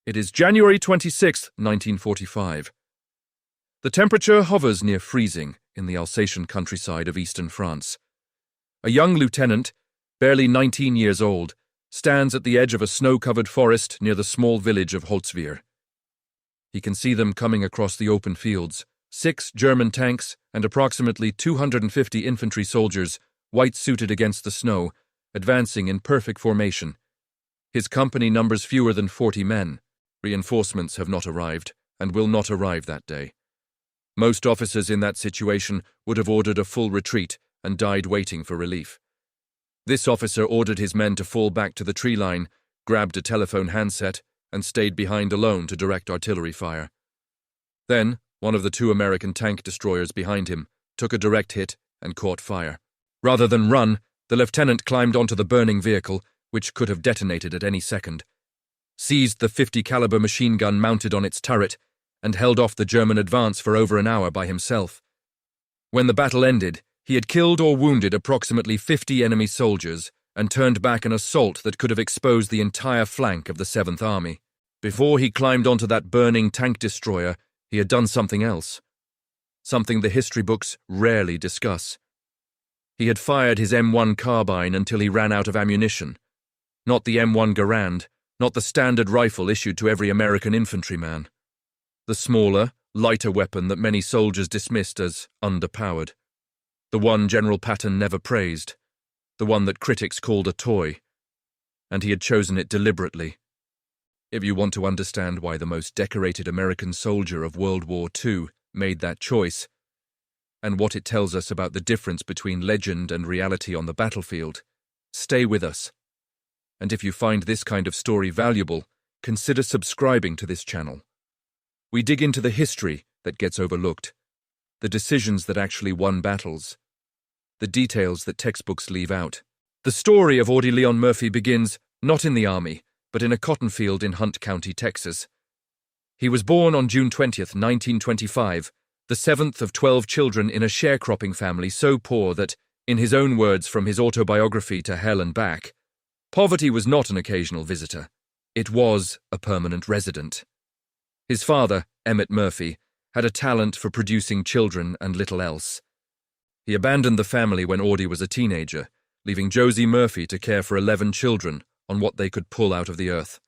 It is January 26, 1945. The temperature hovers near freezing in the Alsatian countryside of eastern France. A young lieutenant, barely 19 years old, stands at the edge of a snow-covered forest near the small village of Holtzwihr. He can see them coming across the open fields, 6 German tanks and approximately 250 infantry soldiers, white-suited against the snow, advancing in perfect formation. His company numbers fewer than 40 men. Reinforcements have not arrived, and will not arrive that day. Most officers in that situation would have ordered a full retreat and died waiting for relief. This officer ordered his men to fall back to the tree line, grabbed a telephone handset, and stayed behind alone to direct artillery fire. Then, one of the 2 American tank destroyers behind him took a direct hit and caught fire. Rather than run, the lieutenant climbed onto the burning vehicle, which could have detonated at any second, seized the .50 caliber machine gun mounted on its turret, and held off the German advance for over an hour by himself. When the battle ended, he had killed or wounded approximately 50 enemy soldiers and turned back an assault that could have exposed the entire flank of the 7th Army. Before he climbed onto that burning tank destroyer, he had done something else. Something the history books rarely discuss. He had fired his M1 Carbine until he ran out of ammunition. Not the M1 Garand, not the standard rifle issued to every American infantryman. The smaller, lighter weapon that many soldiers dismissed as underpowered. The one General Patton never praised. The one that critics called a toy. And he had chosen it deliberately. If you want to understand why the most decorated American soldier of World War II made that choice, and what it tells us about the difference between legend and reality on the battlefield, stay with us. And if you find this kind of story valuable, consider subscribing to this channel. We dig into the history that gets overlooked, the decisions that actually won battles, the details that textbooks leave out. The story of Audie Murphy begins not in the army, but in a cotton field in Hunt County, Texas. He was born on June 20, 1925, the 7th of 12 children in a sharecropping family so poor that, in his own words from his autobiography To Hell and Back, poverty was not an occasional visitor. It was a permanent resident. His father, Emmett Murphy, had a talent for producing children and little else. He abandoned the family when Audie was a teenager, leaving Josie Murphy to care for 11 children on what they could pull out of the earth.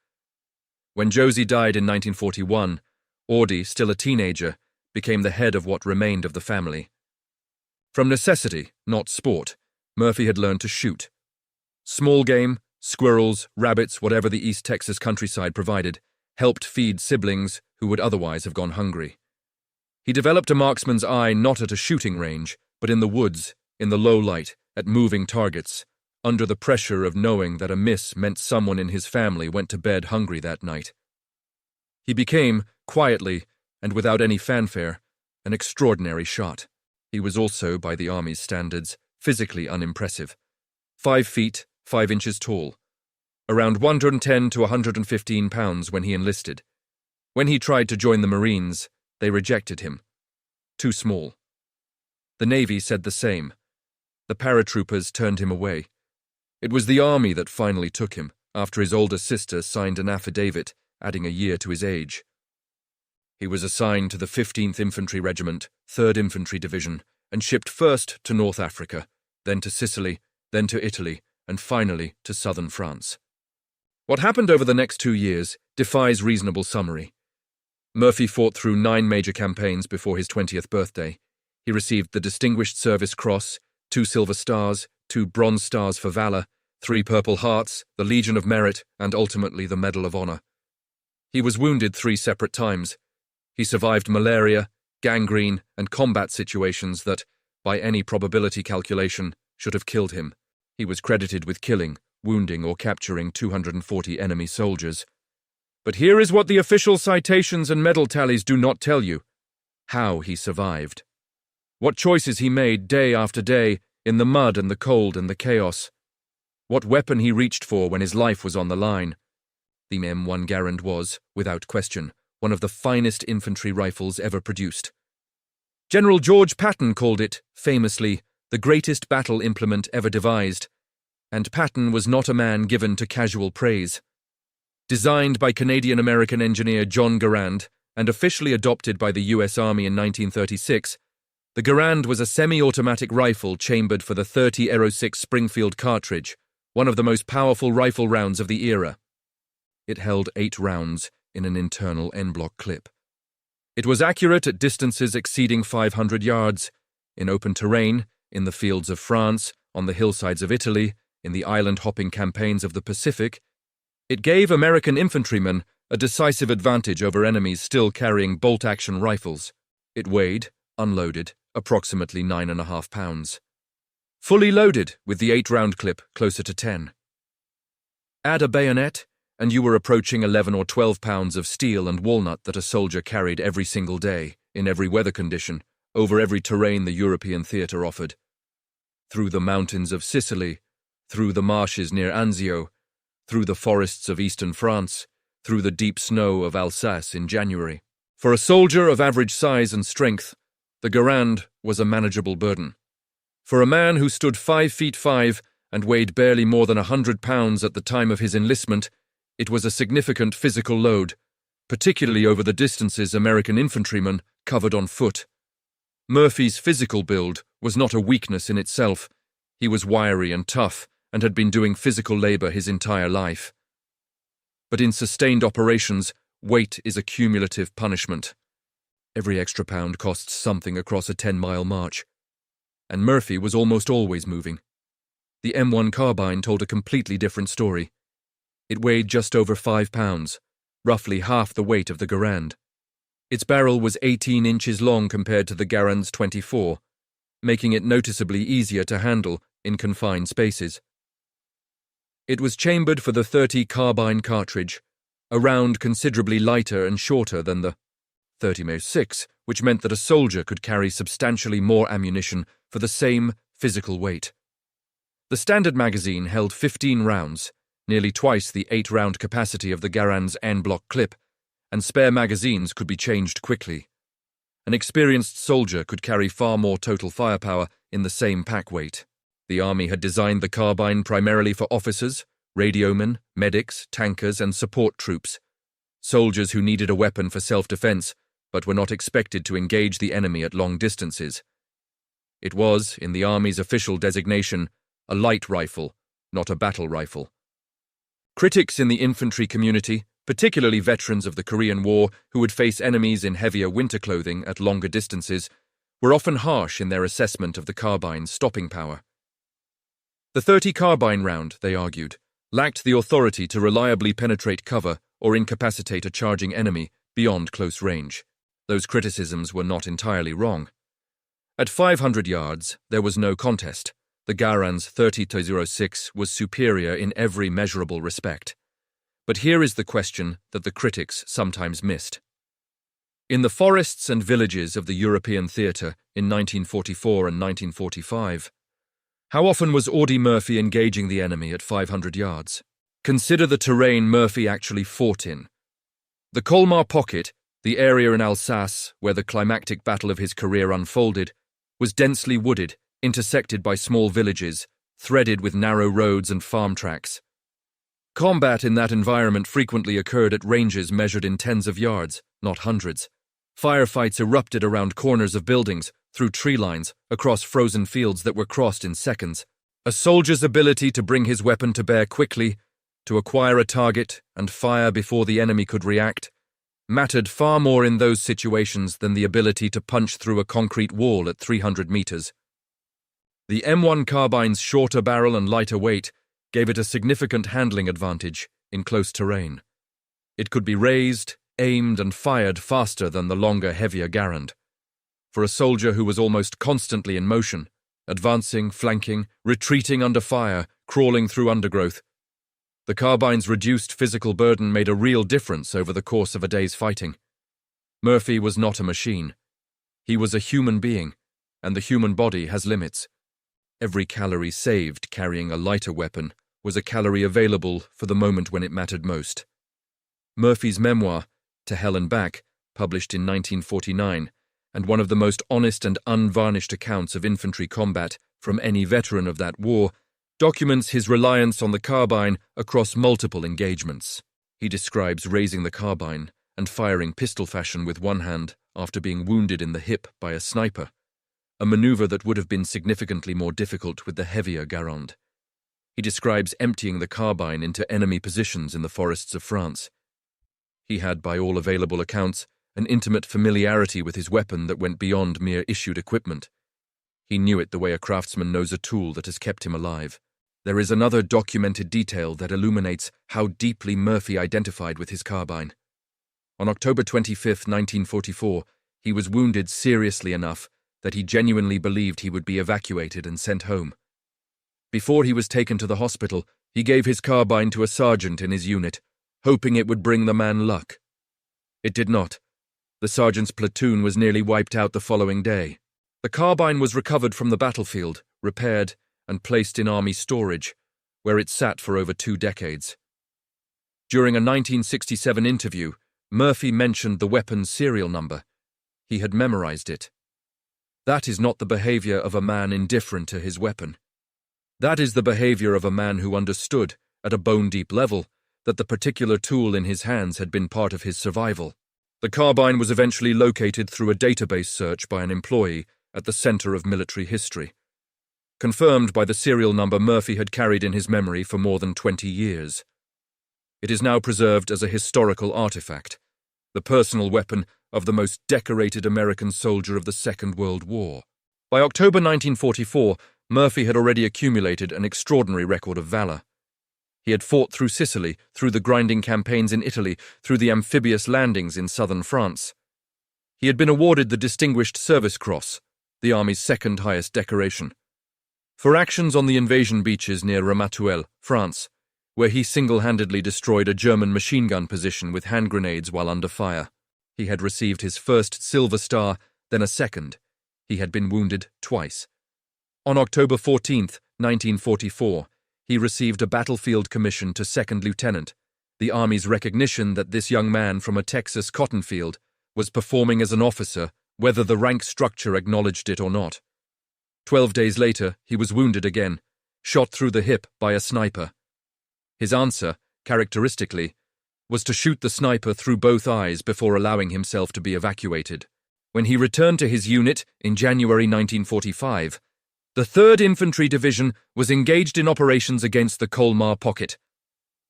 When Josie died in 1941, Audie, still a teenager, became the head of what remained of the family. From necessity, not sport, Murphy had learned to shoot. Small game, squirrels, rabbits, whatever the East Texas countryside provided, helped feed siblings who would otherwise have gone hungry. He developed a marksman's eye not at a shooting range, but in the woods, in the low light, at moving targets, under the pressure of knowing that a miss meant someone in his family went to bed hungry that night. He became, quietly, and without any fanfare, an extraordinary shot. He was also, by the Army's standards, physically unimpressive. 5 feet, 5 inches tall. Around 110 to 115 pounds when he enlisted. When he tried to join the Marines, they rejected him. Too small. The Navy said the same. The paratroopers turned him away. It was the Army that finally took him, after his older sister signed an affidavit adding a year to his age. He was assigned to the 15th Infantry Regiment, 3rd Infantry Division, and shipped first to North Africa, then to Sicily, then to Italy, and finally to southern France. What happened over the next 2 years defies reasonable summary. Murphy fought through 9 major campaigns before his 20th birthday. He received the Distinguished Service Cross, 2 Silver Stars, 2 Bronze Stars for Valor, 3 Purple Hearts, the Legion of Merit, and ultimately the Medal of Honor. He was wounded 3 separate times. He survived malaria, gangrene, and combat situations that, by any probability calculation, should have killed him. He was credited with killing, wounding, or capturing 240 enemy soldiers. But here is what the official citations and medal tallies do not tell you: how he survived. What choices he made day after day, in the mud and the cold and the chaos. What weapon he reached for when his life was on the line. The M1 Garand was, without question, one of the finest infantry rifles ever produced. General George Patton called it, famously, the greatest battle implement ever devised, and Patton was not a man given to casual praise. Designed by Canadian-American engineer John Garand and officially adopted by the U.S. Army in 1936, the Garand was a semi-automatic rifle chambered for the .30 Aero-6 Springfield cartridge, one of the most powerful rifle rounds of the era. It held 8 rounds in an internal en-bloc clip. It was accurate at distances exceeding 500 yards, in open terrain, in the fields of France, on the hillsides of Italy, in the island-hopping campaigns of the Pacific. It gave American infantrymen a decisive advantage over enemies still carrying bolt-action rifles. It weighed, unloaded, approximately 9.5 pounds. Fully loaded, with the 8-round clip closer to 10. Add a bayonet, and you were approaching 11 or 12 pounds of steel and walnut that a soldier carried every single day, in every weather condition, over every terrain the European theatre offered. Through the mountains of Sicily, through the marshes near Anzio, through the forests of eastern France, through the deep snow of Alsace in January. For a soldier of average size and strength, the Garand was a manageable burden. For a man who stood 5 feet 5 and weighed barely more than 100 pounds at the time of his enlistment, it was a significant physical load, particularly over the distances American infantrymen covered on foot. Murphy's physical build was not a weakness in itself. He was wiry and tough and had been doing physical labor his entire life. But in sustained operations, weight is a cumulative punishment. Every extra pound costs something across a 10-mile march. And Murphy was almost always moving. The M1 Carbine told a completely different story. It weighed just over 5 pounds, roughly half the weight of the Garand. Its barrel was 18 inches long compared to the Garand's 24, making it noticeably easier to handle in confined spaces. It was chambered for the .30 carbine cartridge, a round considerably lighter and shorter than the .30 Aero-6, which meant that a soldier could carry substantially more ammunition for the same physical weight. The standard magazine held 15 rounds, nearly twice the 8-round capacity of the Garand's en-bloc clip, and spare magazines could be changed quickly. An experienced soldier could carry far more total firepower in the same pack weight. The Army had designed the carbine primarily for officers, radiomen, medics, tankers, and support troops, soldiers who needed a weapon for self-defense but were not expected to engage the enemy at long distances. It was, in the Army's official designation, a light rifle, not a battle rifle. Critics in the infantry community, particularly veterans of the Korean War who would face enemies in heavier winter clothing at longer distances, were often harsh in their assessment of the carbine's stopping power. The .30 carbine round, they argued, lacked the authority to reliably penetrate cover or incapacitate a charging enemy beyond close range. Those criticisms were not entirely wrong. At 500 yards, there was no contest. The Garand's .30 Aero-6 was superior in every measurable respect. But here is the question that the critics sometimes missed. In the forests and villages of the European theatre in 1944 and 1945, how often was Audie Murphy engaging the enemy at 500 yards? Consider the terrain Murphy actually fought in. The Kulmar pocket, the area in Alsace where the climactic battle of his career unfolded, was densely wooded, intersected by small villages, threaded with narrow roads and farm tracks. Combat in that environment frequently occurred at ranges measured in tens of yards, not hundreds. Firefights erupted around corners of buildings, through tree lines, across frozen fields that were crossed in seconds. A soldier's ability to bring his weapon to bear quickly, to acquire a target and fire before the enemy could react, mattered far more in those situations than the ability to punch through a concrete wall at 300 meters. The M1 Carbine's shorter barrel and lighter weight gave it a significant handling advantage in close terrain. It could be raised, aimed, and fired faster than the longer, heavier Garand. For a soldier who was almost constantly in motion, advancing, flanking, retreating under fire, crawling through undergrowth, the carbine's reduced physical burden made a real difference over the course of a day's fighting. Murphy was not a machine. He was a human being, and the human body has limits. Every calorie saved carrying a lighter weapon was a calorie available for the moment when it mattered most. Murphy's memoir, To Hell and Back, published in 1949, and one of the most honest and unvarnished accounts of infantry combat from any veteran of that war, documents his reliance on the carbine across multiple engagements. He describes raising the carbine and firing pistol fashion with one hand after being wounded in the hip by a sniper, a maneuver that would have been significantly more difficult with the heavier Garand. He describes emptying the carbine into enemy positions in the forests of France. He had, by all available accounts, an intimate familiarity with his weapon that went beyond mere issued equipment. He knew it the way a craftsman knows a tool that has kept him alive. There is another documented detail that illuminates how deeply Murphy identified with his carbine. On October 25, 1944, he was wounded seriously enough that he genuinely believed he would be evacuated and sent home. Before he was taken to the hospital, he gave his carbine to a sergeant in his unit, hoping it would bring the man luck. It did not. The sergeant's platoon was nearly wiped out the following day. The carbine was recovered from the battlefield, repaired, and placed in army storage, where it sat for over 2 decades. During a 1967 interview, Murphy mentioned the weapon's serial number. He had memorized it. That is not the behavior of a man indifferent to his weapon. That is the behavior of a man who understood, at a bone-deep level, that the particular tool in his hands had been part of his survival. The carbine was eventually located through a database search by an employee at the Center of Military History, confirmed by the serial number Murphy had carried in his memory for more than 20 years. It is now preserved as a historical artifact, the personal weapon of the most decorated American soldier of the Second World War. By October 1944, Murphy had already accumulated an extraordinary record of valor. He had fought through Sicily, through the grinding campaigns in Italy, through the amphibious landings in southern France. He had been awarded the Distinguished Service Cross, the Army's second highest decoration, for actions on the invasion beaches near Ramatuelle, France, where he single-handedly destroyed a German machine gun position with hand grenades while under fire. He had received his first Silver Star, then a second. He had been wounded twice. On October 14, 1944, he received a battlefield commission to second lieutenant, the Army's recognition that this young man from a Texas cotton field was performing as an officer, whether the rank structure acknowledged it or not. 12 days later, he was wounded again, shot through the hip by a sniper. His answer, characteristically, was to shoot the sniper through both eyes before allowing himself to be evacuated. When he returned to his unit in January 1945, the 3rd Infantry Division was engaged in operations against the Kulmar pocket,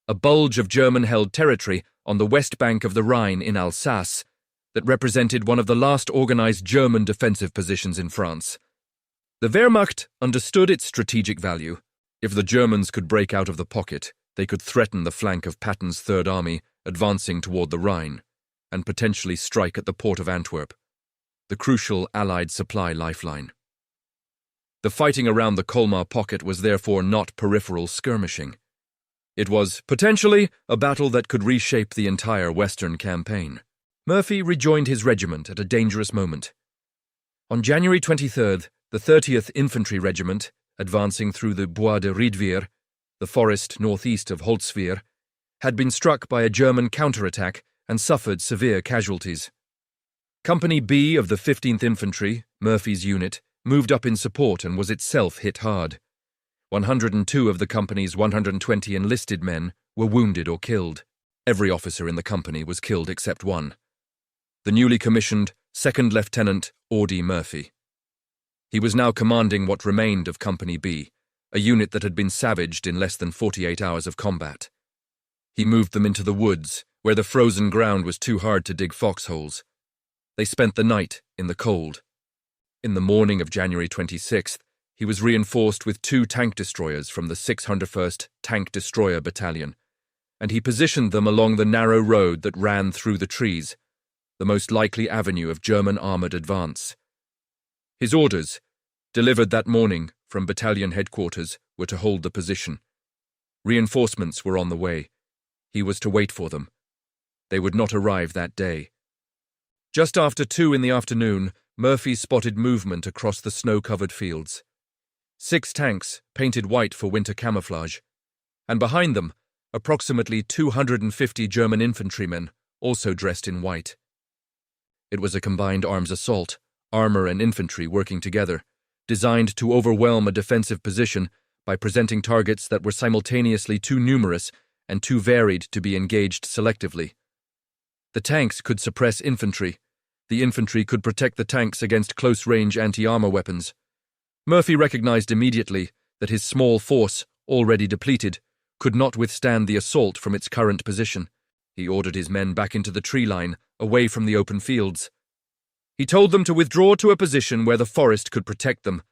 a bulge of German-held territory on the west bank of the Rhine in Alsace that represented one of the last organized German defensive positions in France. The Wehrmacht understood its strategic value. If the Germans could break out of the pocket, they could threaten the flank of Patton's Third Army advancing toward the Rhine and potentially strike at the port of Antwerp, the crucial Allied supply lifeline. The fighting around the Kulmar pocket was therefore not peripheral skirmishing. It was, potentially, a battle that could reshape the entire Western campaign. Murphy rejoined his regiment at a dangerous moment. On January 23rd, the 30th Infantry Regiment, advancing through the Bois de Withdrew, the forest northeast of Holtzwihr, had been struck by a German counterattack and suffered severe casualties. Company B of the 15th Infantry, Murphy's unit, moved up in support and was itself hit hard. 102 of the company's 120 enlisted men were wounded or killed. Every officer in the company was killed except one, the newly commissioned 2nd Lieutenant Audie Murphy. He was now commanding what remained of Company B, a unit that had been savaged in less than 48 hours of combat. He moved them into the woods, where the frozen ground was too hard to dig foxholes. They spent the night in the cold. In the morning of January 26th, he was reinforced with 2 tank destroyers from the 601st Tank Destroyer Battalion, and he positioned them along the narrow road that ran through the trees, the most likely avenue of German armoured advance. His orders, delivered that morning from battalion headquarters, were to hold the position. Reinforcements were on the way. He was to wait for them. They would not arrive that day. Just after 2 in the afternoon, Murphy spotted movement across the snow-covered fields. 6 tanks, painted white for winter camouflage, and behind them, approximately 250 German infantrymen, also dressed in white. It was a combined arms assault, armor and infantry working together, designed to overwhelm a defensive position by presenting targets that were simultaneously too numerous and too varied to be engaged selectively. The tanks could suppress infantry. The infantry could protect the tanks against close-range anti-armor weapons. Murphy recognized immediately that his small force, already depleted, could not withstand the assault from its current position. He ordered his men back into the tree line, away from the open fields. He told them to withdraw to a position where the forest could protect them,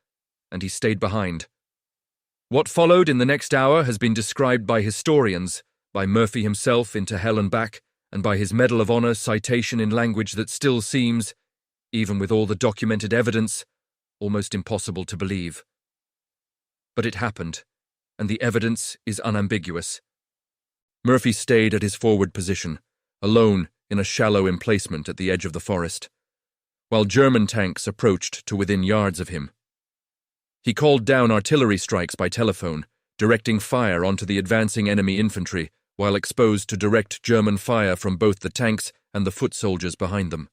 and he stayed behind. What followed in the next hour has been described by historians, by Murphy himself in To Hell and Back, and by his Medal of Honor citation in language that still seems, even with all the documented evidence, almost impossible to believe. But it happened, and the evidence is unambiguous. Murphy stayed at his forward position, alone in a shallow emplacement at the edge of the forest, while German tanks approached to within yards of him. He called down artillery strikes by telephone, directing fire onto the advancing enemy infantry, while exposed to direct German fire from both the tanks and the foot soldiers behind them.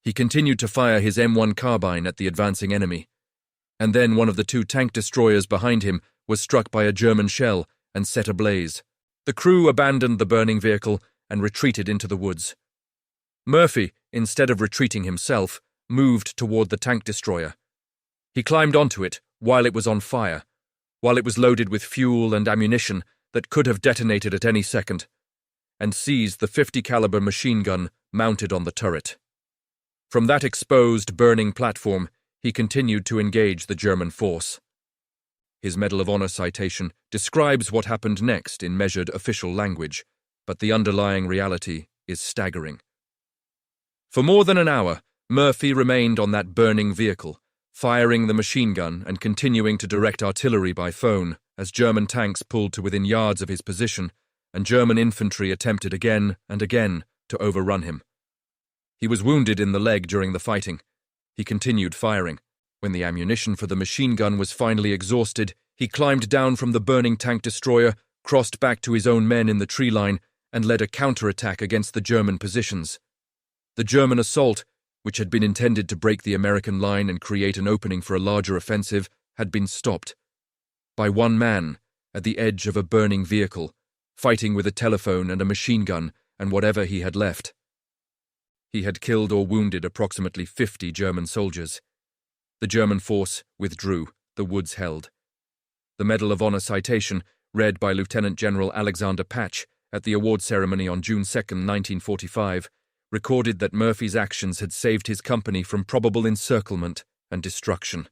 He continued to fire his M1 Carbine at the advancing enemy, and then one of the two tank destroyers behind him was struck by a German shell and set ablaze. The crew abandoned the burning vehicle and retreated into the woods. Murphy, instead of retreating himself, moved toward the tank destroyer. He climbed onto it while it was on fire, while it was loaded with fuel and ammunition that could have detonated at any second, and seized the .50 caliber machine gun mounted on the turret. From that exposed, burning platform, he continued to engage the German force. His Medal of Honor citation describes what happened next in measured official language, but the underlying reality is staggering. For more than an hour, Murphy remained on that burning vehicle, firing the machine gun and continuing to direct artillery by phone as German tanks pulled to within yards of his position and German infantry attempted again and again to overrun him. He was wounded in the leg during the fighting. He continued firing. When the ammunition for the machine gun was finally exhausted, he climbed down from the burning tank destroyer, crossed back to his own men in the tree line, and led a counterattack against the German positions. The German assault, which had been intended to break the American line and create an opening for a larger offensive, had been stopped by one man at the edge of a burning vehicle, fighting with a telephone and a machine gun and whatever he had left. He had killed or wounded approximately 50 German soldiers. The German force withdrew, the woods held. The Medal of Honor citation, read by Lieutenant General Alexander Patch at the award ceremony on June 2, 1945, recorded that Murphy's actions had saved his company from probable encirclement and destruction.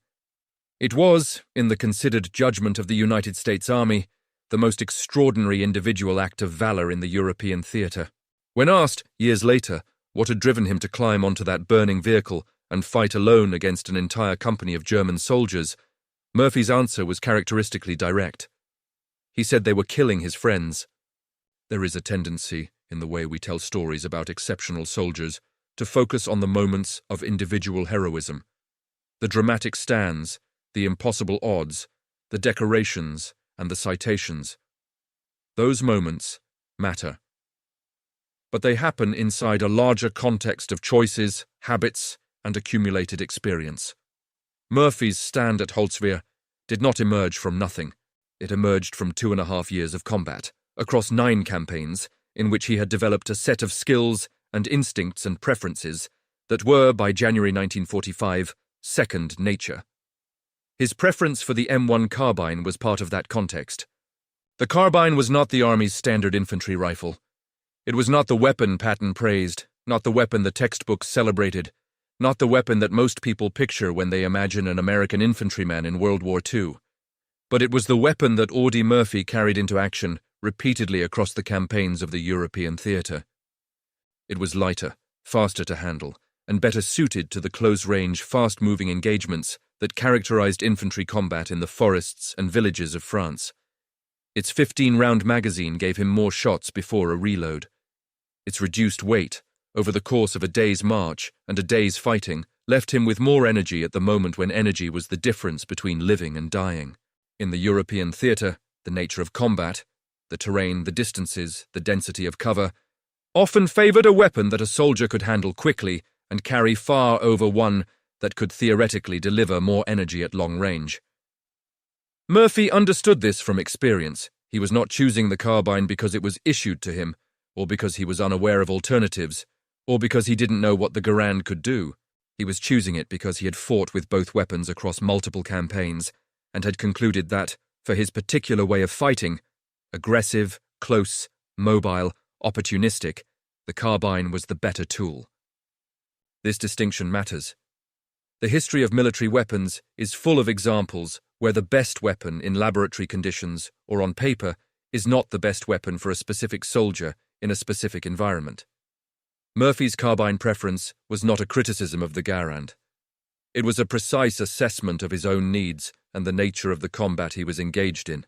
It was, in the considered judgment of the United States Army, the most extraordinary individual act of valor in the European theater. When asked, years later, what had driven him to climb onto that burning vehicle and fight alone against an entire company of German soldiers, Murphy's answer was characteristically direct. He said they were killing his friends. There is a tendency, in the way we tell stories about exceptional soldiers, to focus on the moments of individual heroism. The dramatic stands, the impossible odds, the decorations, and the citations. Those moments matter. But they happen inside a larger context of choices, habits, and accumulated experience. Murphy's stand at Holtzwihr did not emerge from nothing. It emerged from 2.5 years of combat, across 9 campaigns, in which he had developed a set of skills and instincts and preferences that were, by January 1945, second nature. His preference for the M1 Carbine was part of that context. The carbine was not the Army's standard infantry rifle. It was not the weapon Patton praised, not the weapon the textbooks celebrated, not the weapon that most people picture when they imagine an American infantryman in World War II. But it was the weapon that Audie Murphy carried into action repeatedly across the campaigns of the European theater. It was lighter, faster to handle, and better suited to the close-range, fast-moving engagements that characterized infantry combat in the forests and villages of France. Its 15-round magazine gave him more shots before a reload. Its reduced weight, over the course of a day's march and a day's fighting, left him with more energy at the moment when energy was the difference between living and dying. In the European theater, the nature of combat, the terrain, the distances, the density of cover, often favored a weapon that a soldier could handle quickly and carry far over one that could theoretically deliver more energy at long range. Murphy understood this from experience. He was not choosing the carbine because it was issued to him, or because he was unaware of alternatives, or because he didn't know what the Garand could do. He was choosing it because he had fought with both weapons across multiple campaigns, and had concluded that, for his particular way of fighting, aggressive, close, mobile, opportunistic, the carbine was the better tool. This distinction matters. The history of military weapons is full of examples where the best weapon in laboratory conditions or on paper is not the best weapon for a specific soldier in a specific environment. Murphy's carbine preference was not a criticism of the Garand. It was a precise assessment of his own needs and the nature of the combat he was engaged in.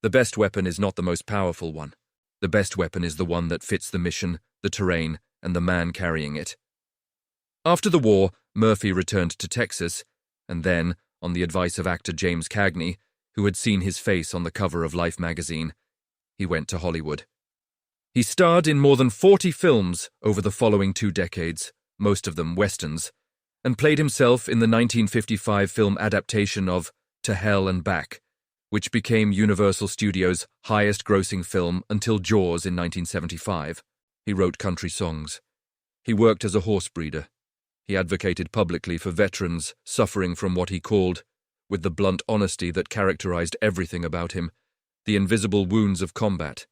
The best weapon is not the most powerful one. The best weapon is the one that fits the mission, the terrain, and the man carrying it. After the war, Murphy returned to Texas, and then, on the advice of actor James Cagney, who had seen his face on the cover of Life magazine, he went to Hollywood. He starred in more than 40 films over the following 2 decades, most of them westerns, and played himself in the 1955 film adaptation of To Hell and Back, which became Universal Studios' highest-grossing film until Jaws in 1975. He wrote country songs. He worked as a horse breeder. He advocated publicly for veterans suffering from what he called, with the blunt honesty that characterized everything about him, the invisible wounds of combat,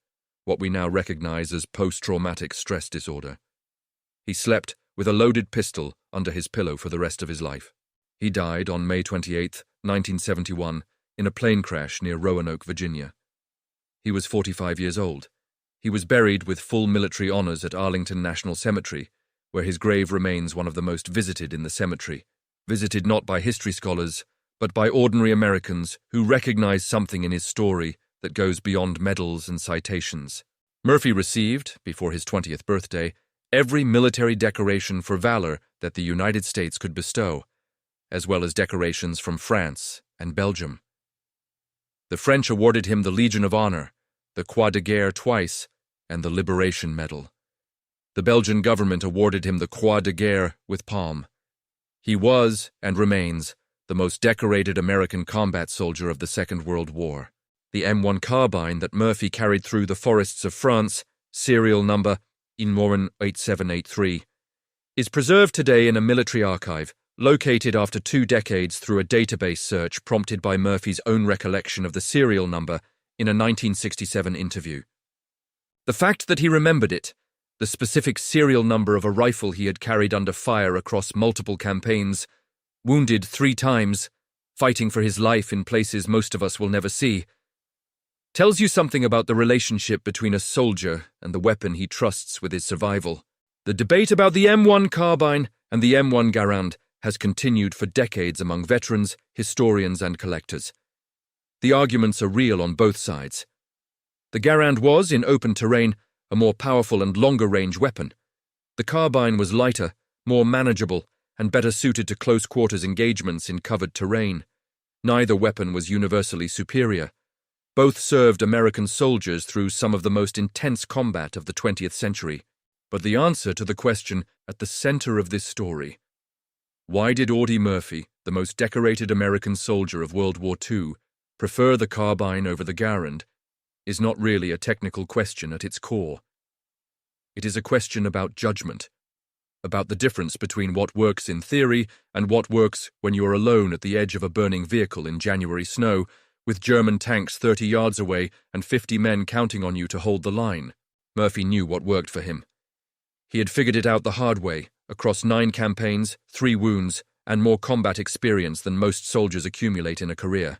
what we now recognize as post-traumatic stress disorder. He slept with a loaded pistol under his pillow for the rest of his life. He died on May 28, 1971, in a plane crash near Roanoke, Virginia. He was 45 years old. He was buried with full military honors at Arlington National Cemetery, where his grave remains one of the most visited in the cemetery, visited not by history scholars, but by ordinary Americans who recognize something in his story that goes beyond medals and citations. Murphy received, before his 20th birthday, every military decoration for valor that the United States could bestow, as well as decorations from France and Belgium. The French awarded him the Legion of Honor, the Croix de Guerre twice, and the Liberation Medal. The Belgian government awarded him the Croix de Guerre with palm. He was, and remains, the most decorated American combat soldier of the Second World War. The M1 Carbine that Murphy carried through the forests of France, serial number M1 8783, is preserved today in a military archive, located after 2 decades through a database search prompted by Murphy's own recollection of the serial number in a 1967 interview. The fact that he remembered it, the specific serial number of a rifle he had carried under fire across multiple campaigns, wounded 3 times, fighting for his life in places most of us will never see, tells you something about the relationship between a soldier and the weapon he trusts with his survival. The debate about the M1 Carbine and the M1 Garand has continued for decades among veterans, historians, and collectors. The arguments are real on both sides. The Garand was, in open terrain, a more powerful and longer-range weapon. The carbine was lighter, more manageable, and better suited to close-quarters engagements in covered terrain. Neither weapon was universally superior. Both served American soldiers through some of the most intense combat of the 20th century. But the answer to the question at the center of this story, why did Audie Murphy, the most decorated American soldier of World War II, prefer the carbine over the Garand, is not really a technical question at its core. It is a question about judgment, about the difference between what works in theory and what works when you are alone at the edge of a burning vehicle in January snow, with German tanks 30 yards away and 50 men counting on you to hold the line. Murphy knew what worked for him. He had figured it out the hard way, across 9 campaigns, 3 wounds, and more combat experience than most soldiers accumulate in a career.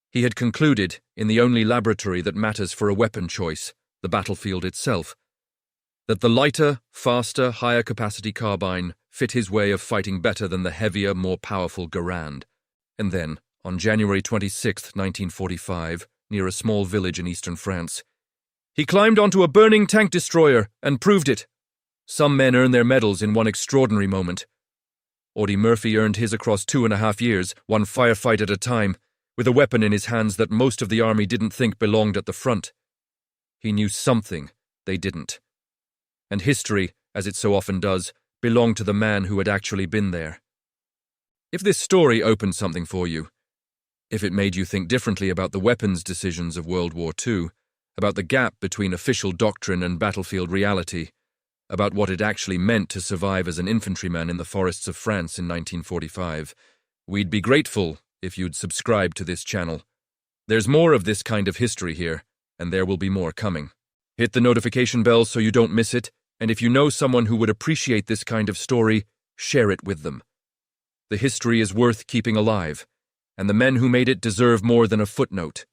He had concluded, in the only laboratory that matters for a weapon choice, the battlefield itself, that the lighter, faster, higher-capacity carbine fit his way of fighting better than the heavier, more powerful Garand. And then, on January 26, 1945, near a small village in eastern France, he climbed onto a burning tank destroyer and proved it. Some men earn their medals in one extraordinary moment. Audie Murphy earned his across 2.5 years, one firefight at a time, with a weapon in his hands that most of the army didn't think belonged at the front. He knew something they didn't. And history, as it so often does, belonged to the man who had actually been there. If this story opened something for you, If it made you think differently about the weapons decisions of World War II, about the gap between official doctrine and battlefield reality, about what it actually meant to survive as an infantryman in the forests of France in 1945, we'd be grateful if you'd subscribe to this channel. There's more of this kind of history here, and there will be more coming. Hit the notification bell so you don't miss it, and if you know someone who would appreciate this kind of story, share it with them. The history is worth keeping alive, and the men who made it deserve more than a footnote.